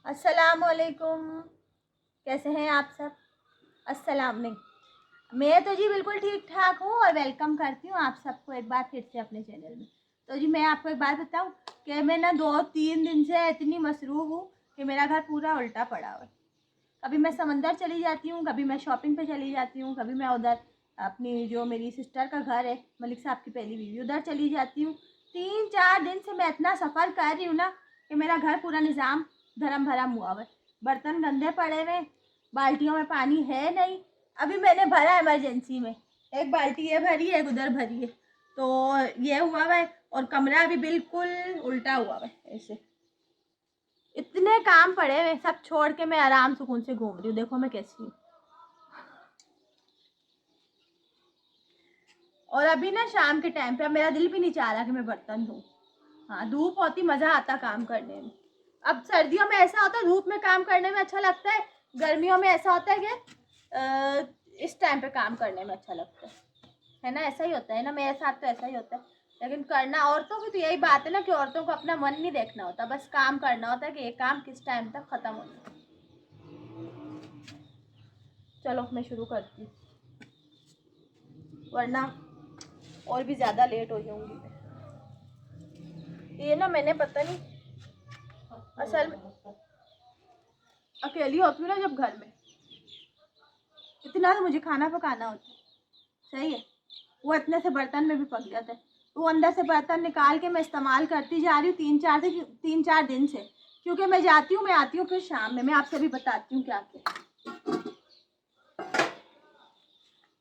अस्सलामुअलैकुम। कैसे हैं आप सब? अस्सलाम नहीं, मैं तो जी बिल्कुल ठीक ठाक हूँ और वेलकम करती हूँ आप सबको एक बार फिर से अपने चैनल में। तो जी मैं आपको एक बात बताऊँ कि मैं ना 2-3 दिन से इतनी मसरूफ़ हूँ कि मेरा घर पूरा उल्टा पड़ा हुआ है। कभी मैं समंदर चली जाती हूँ, कभी मैं शॉपिंग पे चली जाती हूँ, कभी मैं उधर अपनी जो मेरी सिस्टर का घर है, मलिक साहब की पहली बीवी, उधर चली जाती हूँ। 3-4 दिन से मैं इतना सफ़र कर रही हूँ ना कि मेरा घर पूरा निज़ाम धर्म भरम हुआ हुआ है। बर्तन गंदे पड़े हुए, बाल्टियों में पानी है नहीं। अभी मैंने भरा इमरजेंसी में, एक बाल्टी ये भरी है, एक उधर भरी है, तो ये हुआ हुआ है। और कमरा भी बिल्कुल उल्टा हुआ हुआ है ऐसे। इतने काम पड़े हुए, सब छोड़ के मैं आराम सुकून से घूम रही हूँ। देखो मैं कैसी हूँ। और अभी ना शाम के टाइम पे अब मेरा दिल भी नहीं चाह रहा कि मैं बर्तन धोऊं। हाँ, धूप होती मज़ा आता काम करने में। अब सर्दियों में ऐसा होता है धूप में काम करने में अच्छा लगता है, गर्मियों में ऐसा होता है कि इस टाइम पे काम करने में अच्छा लगता है ना? ऐसा ही होता है ना, मेरे साथ तो ऐसा ही होता है। लेकिन करना औरतों की तो यही बात है ना कि औरतों को अपना मन नहीं देखना होता, बस काम करना होता है कि ये काम किस टाइम तक ख़त्म हो जाए। चलो मैं शुरू करती हूँ, वरना और भी ज़्यादा लेट हो जाऊँगी मैं। ये ना मैंने पता नहीं, असल में अकेली होती हूँ ना जब घर में, इतना तो मुझे खाना पकाना होता है, सही है। वो इतने से बर्तन में भी पक जाता है, तो वो अंदर से बर्तन निकाल के मैं इस्तेमाल करती जा रही हूँ 3-4 दिन से। क्योंकि मैं जाती हूँ, मैं आती हूँ फिर शाम में, मैं आपसे भी बताती हूँ क्या क्या।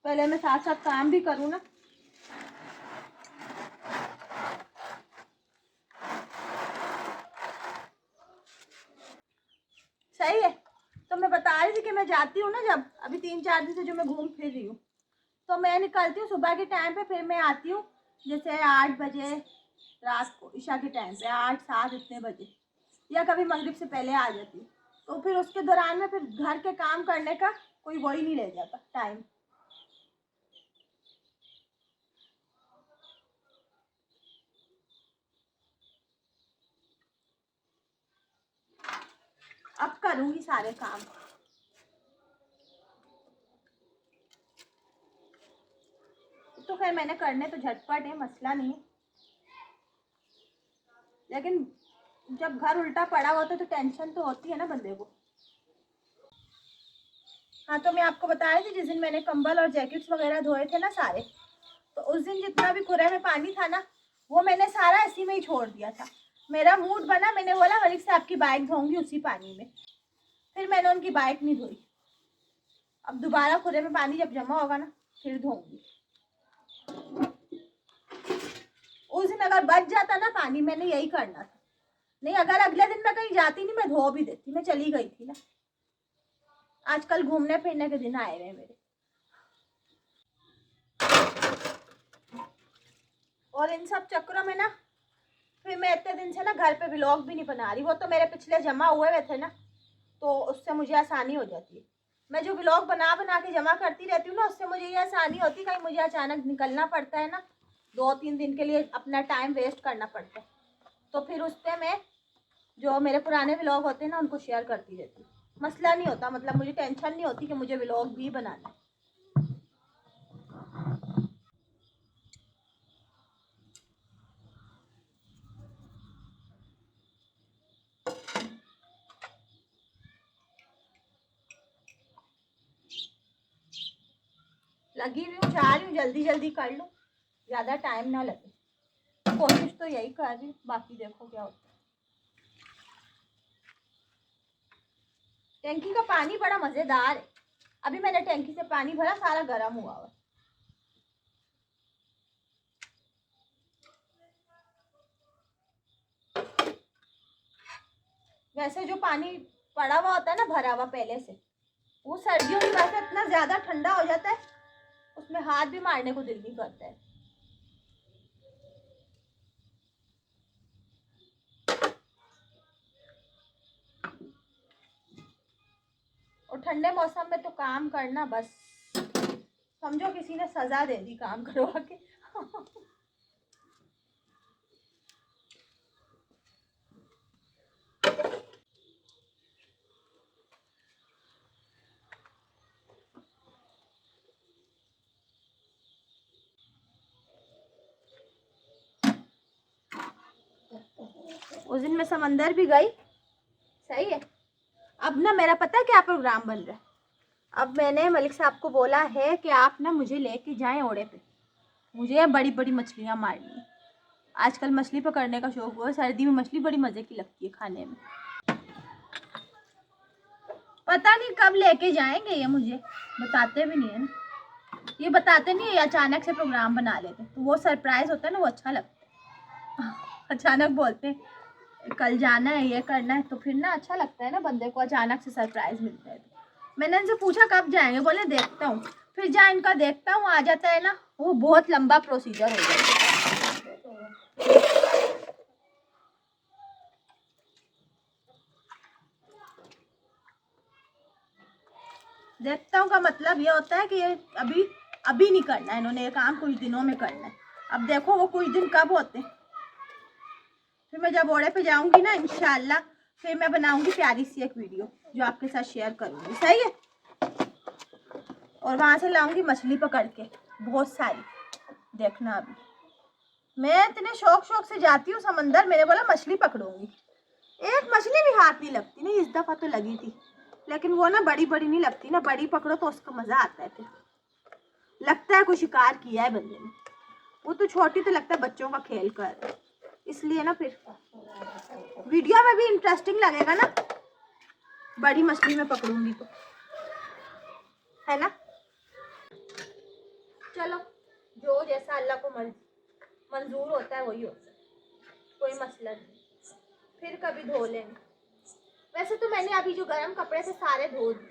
पहले मैं साथ साथ काम भी करूँ ना। सही है। तो मैं बता रही थी कि मैं जाती हूँ ना जब, अभी 3-4 दिन से जो मैं घूम फिर रही हूँ, तो मैं निकलती हूँ सुबह के टाइम पे, फिर मैं आती हूँ जैसे 8 बजे रात को, ईशा के टाइम पे 8-7 इतने बजे, या कभी मगरिब से पहले आ जाती हूँ। तो फिर उसके दौरान में फिर घर के काम करने का कोई वो ही नहीं रह जाता टाइम। अब करूँगी सारे काम। तो खैर मैंने करने तो झटपट है, मसला नहीं है, लेकिन जब घर उल्टा पड़ा होता है तो टेंशन तो होती है ना बंदे को। हाँ, तो मैं आपको बता रही थी जिस दिन मैंने कंबल और जैकेट्स वगैरह धोए थे ना सारे, तो उस दिन जितना भी कुरे में पानी था ना, वो मैंने सारा इसी में ही छोड़ दिया था। मेरा मूड बना, मैंने बोला मलिक साहब की बाइक धोऊंगी उसी पानी में। फिर मैंने उनकी बाइक नहीं धोई। अब दोबारा कुरे में पानी जब जमा होगा ना फिर धोऊंगी। उस दिन अगर बच जाता ना पानी, मैंने यही करना था। नहीं, अगर अगले दिन मैं कहीं जाती नहीं, मैं धो भी देती, मैं चली गई थी ना। आजकल घूमने फिरने के दिन आए हुए मेरे। और इन सब चक्करों में ना फिर मैं इतने दिन से ना घर पे व्लॉग भी नहीं बना रही। वो तो मेरे पिछले जमा हुए हुए थे ना, तो उससे मुझे आसानी हो जाती है। मैं जो व्लॉग बना बना के जमा करती रहती हूँ ना, उससे मुझे ये आसानी होती है, कहीं मुझे अचानक निकलना पड़ता है ना 2-3 दिन के लिए, अपना टाइम वेस्ट करना पड़ता है, तो फिर उस पर मैं जो मेरे पुराने व्लॉग होते हैं ना उनको शेयर करती रहती हूँ। मसला नहीं होता, मतलब मुझे टेंशन नहीं होती कि मुझे व्लॉग भी बनाना है। लगी हुई हूँ, जा रही हूँ, जल्दी जल्दी कर लूँ, ज़्यादा टाइम ना लगे। कोशिश तो यही कर रही हूँ, बाकी देखो क्या होता है। टैंकी का पानी बड़ा मज़ेदार है। अभी मैंने टैंकी से पानी भरा, सारा गर्म हुआ हुआ। वैसे जो पानी पड़ा हुआ होता है ना भरा हुआ पहले से, वो सर्दियों की वजह से इतना ज़्यादा ठंडा हो जाता है, उसमें हाथ भी मारने को दिल नहीं करता है। और ठंडे मौसम में तो काम करना बस समझो किसी ने सजा दे दी काम करवा के। उस दिन मैं समंदर भी गई, सही है। अब ना मेरा पता है क्या प्रोग्राम बन रहा है। अब मैंने मलिक साहब को बोला है कि आप ना मुझे लेके जाएं ओड़े पे, मुझे बड़ी बड़ी मछलियाँ मारनी है। आजकल मछली पकड़ने का शौक हुआ है, सर्दी में मछली बड़ी मज़े की लगती है खाने में। पता नहीं कब लेके जाएंगे, ये मुझे बताते भी नहीं है ना, ये बताते नहीं है, अचानक से प्रोग्राम बना लेते, तो वो सरप्राइज होता है ना, वो अच्छा लगता है। अचानक बोलते हैं कल जाना है, ये करना है, तो फिर ना अच्छा लगता है ना बंदे को, अचानक से सरप्राइज मिलता है। तो मैंने इनसे पूछा कब जाएंगे, बोले देखता हूँ। फिर जहाँ इनका देखता हूँ आ जाता है ना, वो बहुत लंबा प्रोसीजर हो जाता है। देखता हूँ का मतलब ये होता है कि ये अभी नहीं करना है, इन्होंने ये काम कुछ दिनों में करना है। अब देखो वो कुछ दिन कब होते हैं। फिर मैं जब ओड़े पे जाऊंगी ना इंशाल्लाह, फिर मैं बनाऊंगी प्यारी सी एक वीडियो जो आपके साथ शेयर करूंगी, सही है। और वहां से लाऊंगी मछली पकड़ के बहुत सारी, देखना। अभी मैं इतने शौक से जाती हूँ समंदर, मैंने बोला मछली पकड़ूंगी, एक मछली भी हाथ नहीं लगती। नहीं, इस दफा तो लगी थी, लेकिन वो ना बड़ी बड़ी नहीं लगती ना, बड़ी पकड़ो तो उसका मजा आता है, फिर लगता है कोई शिकार किया है बंदे ने। वो तो छोटी तो लगता है बच्चों का खेल कर, इसलिए ना फिर वीडियो में भी इंटरेस्टिंग लगेगा ना, बड़ी मछली में पकड़ूंगी तो, है ना। चलो जो जैसा अल्लाह को मंजूर होता है वही होता है, कोई मसला नहीं, फिर कभी धो लेंगे। वैसे तो मैंने अभी जो गर्म कपड़े थे सारे धो दिए।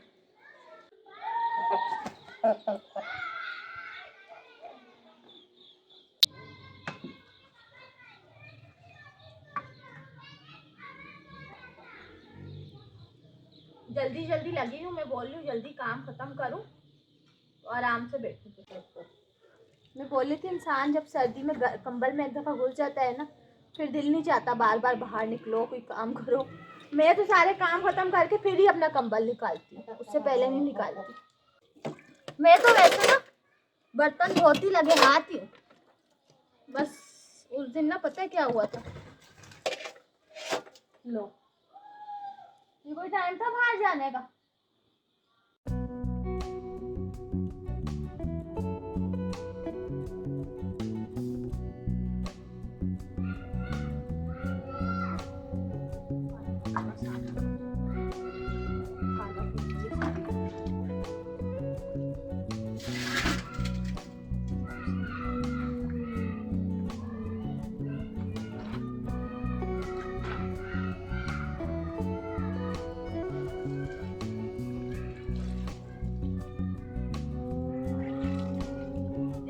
जल्दी जल्दी लगी हूँ, मैं बोल रही हूँ जल्दी काम खत्म करूँ तो आराम से बैठूँ। मैं बोल रही थी इंसान जब सर्दी में कंबल में एक दफ़ा घुस जाता है ना, फिर दिल नहीं चाहता बार बार बाहर निकलो कोई काम करो। मैं तो सारे काम खत्म करके फिर ही अपना कंबल निकालती हूँ, उससे पहले नहीं निकालती। मैं तो वैसे ना बर्तन धोती लगे हाथ ही, बस उस दिन ना पता है क्या हुआ था। लो ये कोई टाइम था बाहर जाने का।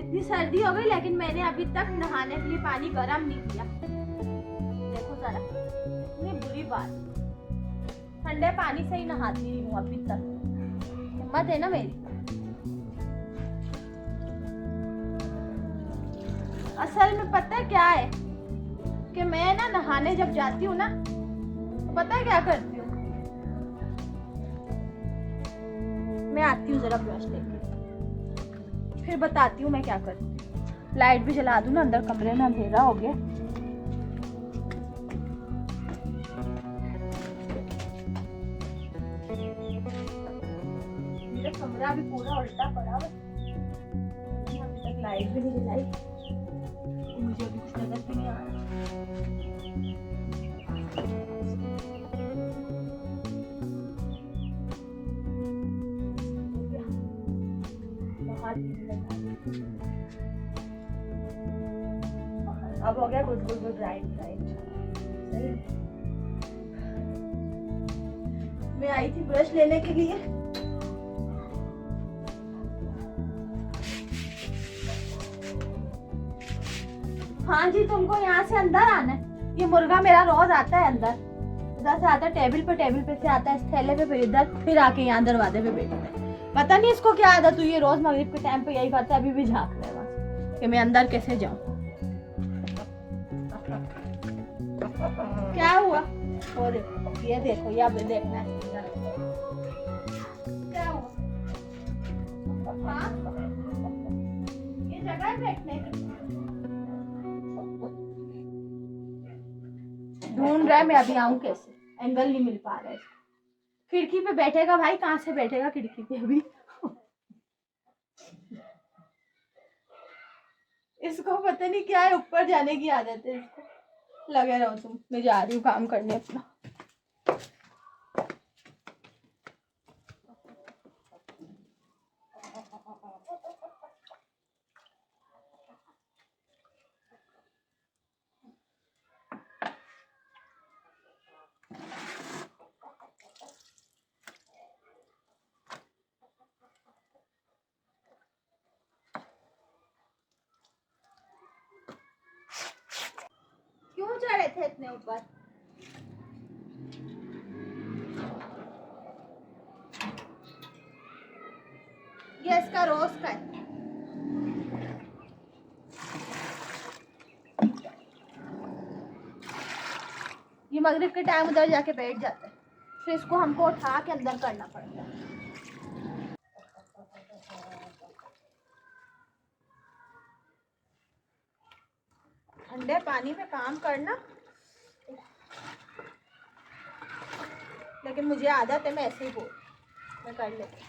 इतनी सर्दी हो गई लेकिन मैंने अभी तक नहाने के लिए पानी गर्म नहीं किया। देखो जरा इतनी बुरी बात, ठंडे पानी से ही नहाती नहीं हूँ अभी तक, हिम्मत है ना मेरी। असल में पता है क्या है कि मैं ना नहाने जब जाती हूँ ना तो पता है क्या करती हूँ, मैं आती हूँ जरा ब्रश लेके, फिर बताती हूँ मैं क्या करती हूँ। लाइट भी जला दूँ ना, अंदर कमरे में अंधेरा हो गया। मेरा कमरा भी पूरा उल्टा पड़ा है, अभी तक लाइट भी नहीं जलाई, मुझे अभी कुछ नजर भी नहीं आ रहा। अब हो गया good good good, right right, सही। मैं आई थी ब्रश लेने के लिए, हाँ जी तुमको यहाँ से अंदर आना है। ये मुर्गा मेरा रोज आता है अंदर, इधर से आता है टेबल पे से आता है इस थैले पे, फिर इधर, फिर आके यहाँ दरवाजे पे बैठता है। पता नहीं इसको क्या आदत हुई है, रोज मगरिब के टाइम पे यही करता है। अभी भी झाँक रहा है वहाँ कि मैं अंदर कैसे जाऊँ। क्या हुआ? वो देखो, ये देखो, ये अब देखना है क्या हुआ। हाँ ये जगह बैठने की, ढूंढ रहा है मैं अभी आऊं कैसे, एंगल नहीं मिल पा रहा है। खिड़की पे बैठेगा भाई, कहाँ से बैठेगा खिड़की पे अभी। इसको पता नहीं क्या है, ऊपर जाने की आदत है इसको। लगे रहो तुम, मैं जा रही हूँ काम करने अपना। क्यों चढ़े थे इतने ऊपर? ये इसका रोज का है। ये मगरिब के टाइम उधर जाके बैठ जाता है, फिर इसको हमको उठा के अंदर करना पड़ता है। ठंडे पानी में काम करना, लेकिन मुझे आदत है, मैं ऐसे ही बोल, मैं कर लेती।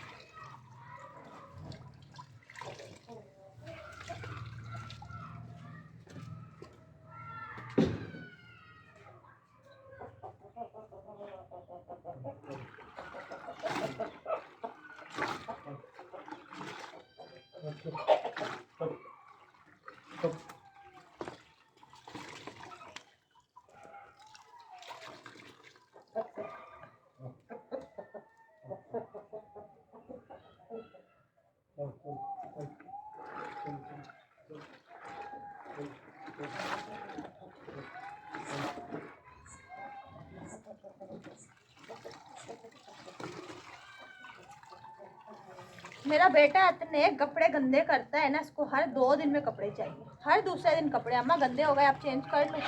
मेरा बेटा इतने कपड़े गंदे करता है ना, इसको हर 2 दिन में कपड़े चाहिए, हर दूसरे दिन कपड़े। अम्मा गंदे हो गए, आप चेंज कर लो।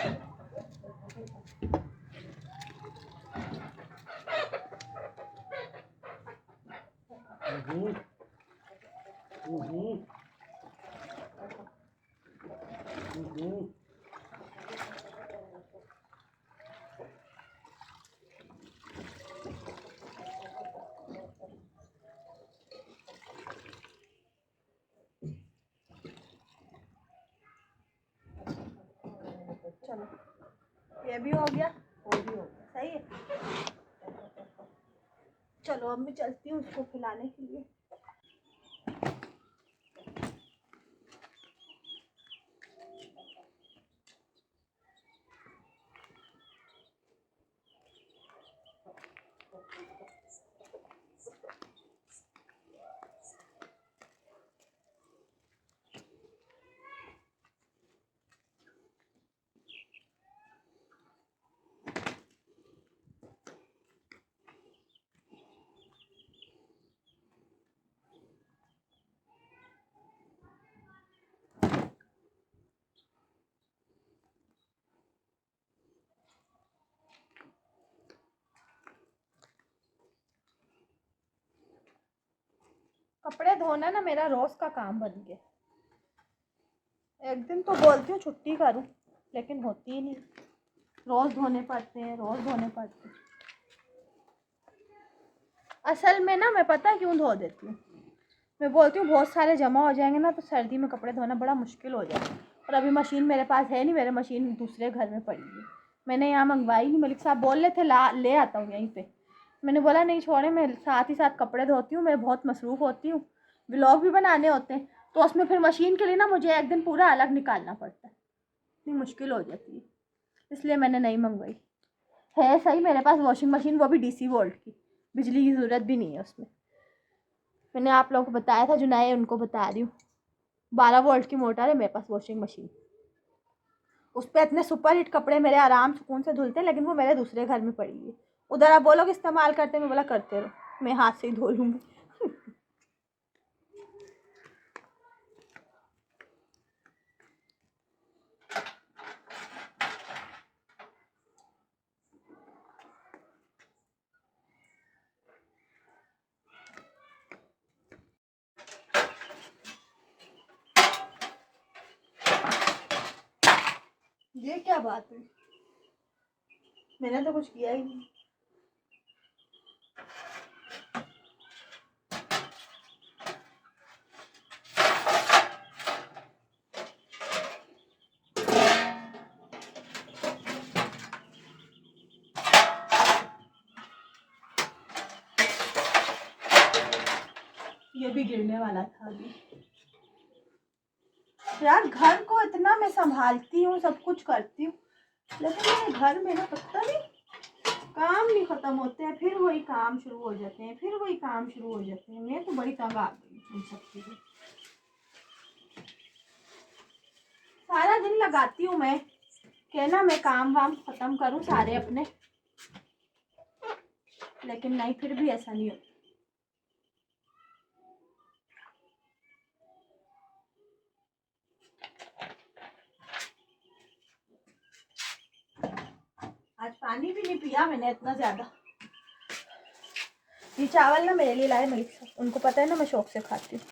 चलो ये भी हो गया, वो भी हो गया, सही है। चलो अब मैं चलती हूँ उसको खिलाने के लिए। कपड़े धोना ना मेरा रोज का काम बन गया। एक दिन तो बोलती हूँ छुट्टी करूँ, लेकिन होती ही नहीं। रोज धोने पड़ते हैं, रोज धोने पड़ते हैं। असल में ना मैं पता क्यों धो देती हूँ, मैं बोलती हूँ बहुत सारे जमा हो जाएंगे ना तो सर्दी में कपड़े धोना बड़ा मुश्किल हो जाएगा। और अभी मशीन मेरे पास है नहीं, मेरे मशीन दूसरे घर में पड़ी है, मैंने यहाँ मंगवाई नहीं। मलिक साहब बोल रहे थे ले आता हूँ यहीं पे। मैंने बोला नहीं छोड़े, मैं साथ ही साथ कपड़े धोती हूँ, मैं बहुत मसरूफ़ होती हूँ, व्लॉग भी बनाने होते हैं, तो उसमें फिर मशीन के लिए ना मुझे एक दिन पूरा अलग निकालना पड़ता है, इतनी मुश्किल हो जाती है, इसलिए मैंने नहीं मंगवाई। है सही मेरे पास वॉशिंग मशीन, वो भी DC वोल्ट की, बिजली की ज़रूरत भी नहीं है उसमें। मैंने आप लोगों को बताया था, जो नए हैं उनको बता रही हूँ, 12 वोल्ट की मोटर है मेरे पास वॉशिंग मशीन। उस पर इतने सुपर हिट कपड़े मेरे आराम सुकून से धुलते हैं, लेकिन वो मेरे दूसरे घर में पड़ी है। उधर आप बोलोगे इस्तेमाल करते, मैं बोला करते रहो, मैं हाथ से ही धो लूँगी। ये क्या बात है? मैंने तो कुछ किया ही नहीं। ये भी गिरने वाला था अभी। यार घर को इतना मैं संभालती हूँ, सब कुछ करती हूँ, लेकिन मेरे घर में ना पता नहीं काम नहीं खत्म होते हैं, फिर वही काम शुरू हो जाते हैं, फिर वही काम शुरू हो जाते हैं। मैं तो बड़ी तंग आ गई इन सब चीज़ों। सारा दिन लगाती हूँ मैं कि ना मैं काम वाम खत्म करूँ सारे अपने, लेकिन नहीं, फिर भी ऐसा नहीं होता। आज पानी भी नहीं पिया मैंने इतना ज़्यादा। ये चावल ना मेरे लिए लाए मलिक साहब, उनको पता है ना मैं शौक से खाती हूँ।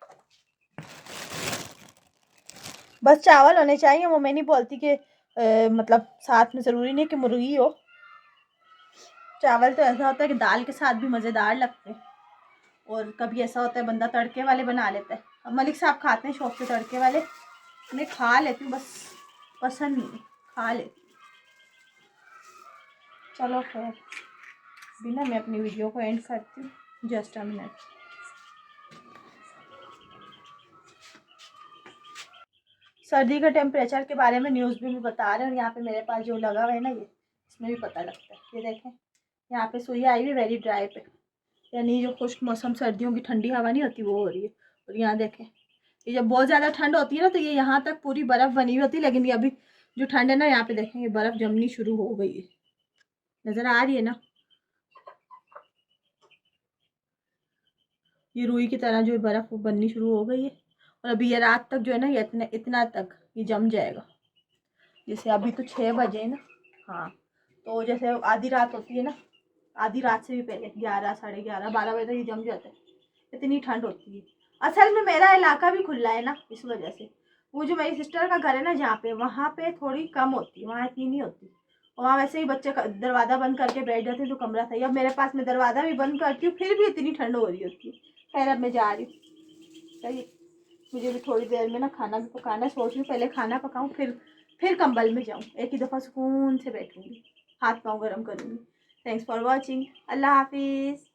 बस चावल होने चाहिए, वो मैं नहीं बोलती कि मतलब साथ में ज़रूरी नहीं कि मुर्गी हो। चावल तो ऐसा होता है कि दाल के साथ भी मज़ेदार लगते हैं, और कभी ऐसा होता है बंदा तड़के वाले बना लेता है। अब मलिक साहब खाते हैं शौक से तड़के वाले, मैं खा लेती हूँ, बस पसंद नहीं, खा लेती हूँ। चलो खैर, बिना मैं अपनी वीडियो को एंड करती हूँ, जस्ट अ मिनट। सर्दी के टेम्परेचर के बारे में न्यूज़ भी बता रहे हैं, और यहाँ पे मेरे पास जो लगा हुआ है ना, ये इसमें भी पता लगता है। ये देखें, यहाँ पे सुई आई हुई वेरी ड्राई पे, यानी जो खुश्क मौसम सर्दियों की ठंडी हवा नहीं होती वो हो रही है। और यहाँ देखें, ये जब बहुत ज़्यादा ठंड होती है ना, तो ये यहाँ तक पूरी बर्फ़ बनी हुई होती है, लेकिन ये अभी जो ठंड है ना, यहाँ पे देखें ये बर्फ़ जमनी शुरू हो गई है, नज़र आ रही है ना, ये रुई की तरह जो बर्फ़ बननी शुरू हो गई है। और अभी ये रात तक जो है ना, ये इतना तक ये जम जाएगा। जैसे अभी तो 6 बजे ना, हाँ, तो जैसे आधी रात होती है ना, आधी रात से भी पहले 11, साढ़े 11, 12 बजे तक ये जम जाता है, इतनी ठंड होती है। असल में मेरा इलाका भी खुला है ना, इस वजह से। वो जो मेरी सिस्टर का घर है ना जहाँ पे, वहाँ पे थोड़ी कम होती है, वहाँ इतनी नहीं होती। और वहाँ वैसे ही बच्चे दरवाज़ा बंद करके बैठ जाते हैं, तो कमरा सही। अब मेरे पास, मैं दरवाज़ा भी बंद करती हूँ, फिर भी इतनी ठंड हो रही होती है। खैर अब मैं जा रही हूँ, सही। मुझे भी थोड़ी देर में ना खाना भी पकाना है, सोच रही हूँ पहले खाना पकाऊँ, फिर कंबल में जाऊँ, एक ही दफ़ा सुकून से बैठूँगी, हाथ पाँव गर्म करूँगी। Thanks for watching. अल्लाह हाफिज़।